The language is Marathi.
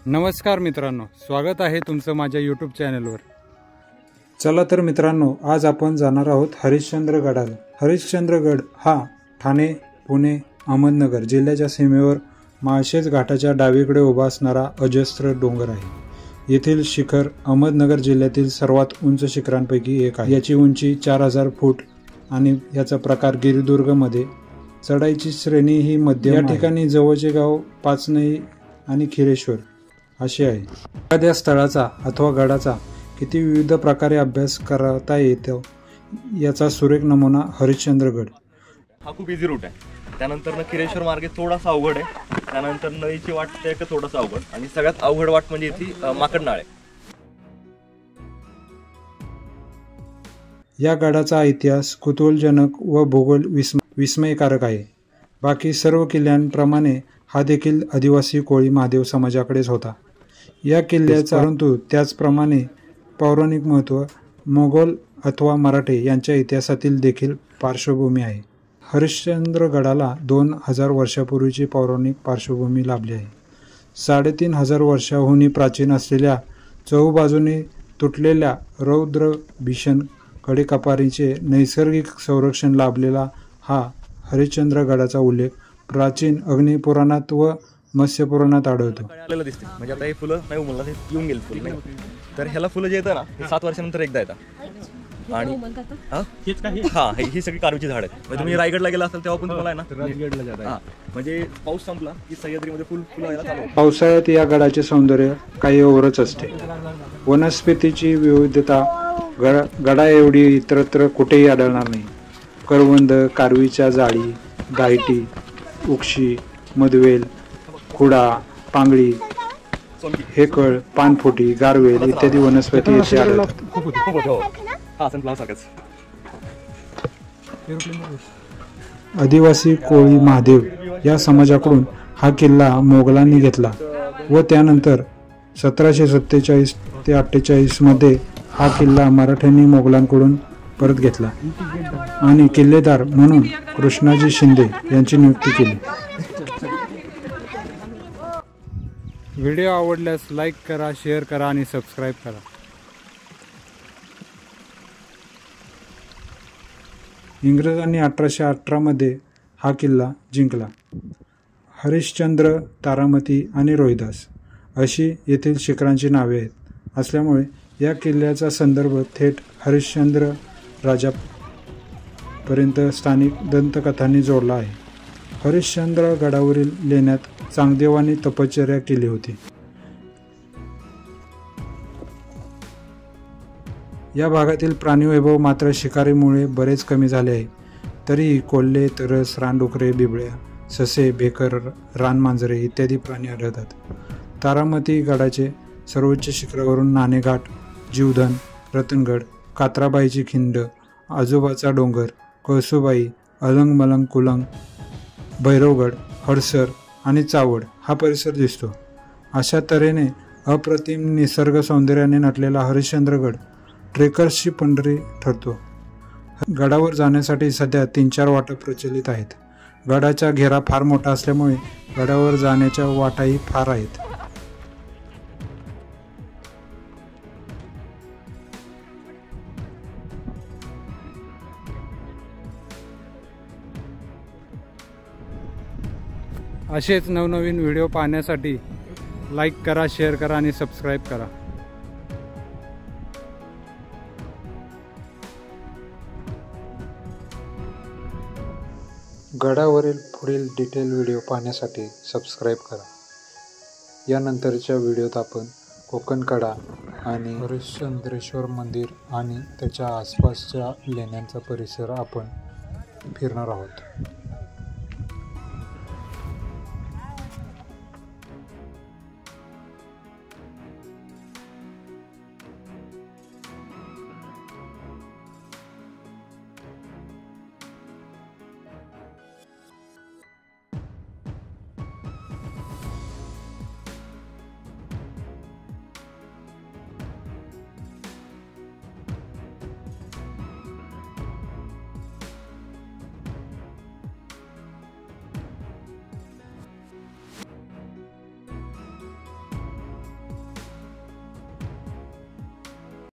नमस्कार मित्रांनो, स्वागत आहे तुमचं माझ्या यूट्यूब चॅनलवर। चला तर मित्रांनो, आज आपण जाणार आहोत हरिश्चंद्रगडाला। हरिश्चंद्रगड हा ठाणे, पुणे, अहमदनगर जिल्ह्याच्या सीमेवर माळशेज घाटाच्या डावीकडे उभा असणारा अजस्त्र डोंगर आहे। येथील शिखर अहमदनगर जिल्ह्यातील सर्वात उंच शिखरांपैकी एक आहे। याची उंची 4000 फूट आणि याचा प्रकार गिरिदुर्गमध्ये। चढाईची श्रेणी ही मध्यम आहे। या ठिकाणी जवळचे गाव पाचनई आणि खिरेश्वर असे आहे। एखाद्या स्थळाचा अथवा गडाचा किती विविध प्रकारे अभ्यास करता येतो याचा सुरेख नमुना हरिश्चंद्रगड। हा खूप इझी रूट आहे। त्यानंतर खिरेश्वर मार्गे थोडासा अवघड आहे। त्यानंतर नळीची वाट ते थोडासा अवघड आणि सगळ्यात अवघड वाट म्हणजे इथे माकडनाळ आहे। या गडाचा इतिहास कुतूहलजनक व भूगोल विस्मयकारक आहे। बाकी सर्व किल्ल्यांप्रमाणे हा देखील आदिवासी कोळी महादेव समाजाकडेच होता। या किल्ल्याचा परंतु त्याचप्रमाणे पौराणिक महत्त्व मोगल अथवा मराठे यांच्या इतिहासातील देखील पार्श्वभूमी आहे। हरिश्चंद्रगडाला 2000 वर्षापूर्वीची पौराणिक पार्श्वभूमी लाभली आहे। 3500 वर्षांहून प्राचीन असलेल्या चहूबाजूने तुटलेल्या रौद्र भीषण कडेकपारीचे नैसर्गिक संरक्षण लाभलेला हा हरिश्चंद्रगडाचा उल्लेख प्राचीन अग्निपुराणात व मत्स्यपुराणात आढळतो। म्हणजे आता हे फुलं नाही उमलला, ते येऊन गेले फुलं नाही, तर ह्याला फुलं जे येतं ना हे 7 वर्षानंतर एकदा येतात। आणि ही सगळी कारवीची झाड आहेत। म्हणजे तुम्ही रायगडला गेला असाल तेव्हा पण तुम्हाला आहे ना राजगडला जाता, म्हणजे पाऊस संपला की सह्याद्रीमध्ये फुलं यायला चालू होतात। पावसाळ्यात या गडाचे सौंदर्य काही ओरच असते। वनस्पतीची विविधता गडा एवढी इतरत्र कुठेही आढळणार नाही। करवंद, कारवीच्या जाळी, गायटी, उक्षी, मधवेल, खुडा, पांगळी, हेकळ, पानफुटी, गारवेल इत्यादी वनस्पती येथे आढळतात। आदिवासी कोळी महादेव या समाजाकडून हा किल्ला मोगलांनी घेतला व त्यानंतर 1747 ते 48 मध्ये हा किल्ला मराठ्यांनी मोगलांकडून परत घेतला आणि किल्लेदार म्हणून कृष्णाजी शिंदे यांची नियुक्ती केली। व्हिडिओ आवडल्यास लाईक करा, शेअर करा आणि सबस्क्राईब करा। इंग्रजांनी 1818 मध्ये हा किल्ला जिंकला। हरिश्चंद्र, तारामती आणि रोहिदास अशी येथील शिखरांची नावे आहेत असल्यामुळे या किल्ल्याचा संदर्भ थेट हरिश्चंद्र राजापर्यंत स्थानिक दंतकथांनी जोडला आहे। हरिश्चंद्र गडावरील लेण्यात चांगदेवांनी तपश्चर्या केली होती। या भागातील प्राणीवैभव मात्र शिकारीमुळे बरेच कमी झाले आहे। तरीही कोल्हे, तरस, रानडुकरे, बिबळ्या, ससे, भेकर, रानमांजरे इत्यादी प्राणी आढळतात। तारामती गडाचे सर्वोच्च शिखरावरून नाणेघाट, जीवधन, रतनगड, कात्राबाईची खिंड, आजोबाचा डोंगर, कळसुबाई, अलंग मलंग कुलंग, भैरवगड, हडसर आणि चावड हा परिसर दिसतो। अशा तऱ्हेने अप्रतिम निसर्ग सौंदर्याने नटलेला हरिश्चंद्रगड ट्रेकर्सची पंढरी ठरतो। गडावर जाण्यासाठी सध्या 3-4 वाटा प्रचलित आहेत। गडाचा घेरा फार मोठा असल्यामुळे गडावर जाण्याच्या वाटाही फार आहेत। असेच नवनवीन व्हिडिओ पाहण्यासाठी लाईक करा, शेअर करा आणि सबस्क्राईब करा। गडावरील पुढील डिटेल व्हिडिओ पाहण्यासाठी सबस्क्राईब करा। यानंतरच्या व्हिडिओत आपण कोकणकडा आणि हरिश्चंद्रेश्वर मंदिर आणि त्याच्या आसपासच्या लेण्यांचा परिसर आपण फिरणार आहोत।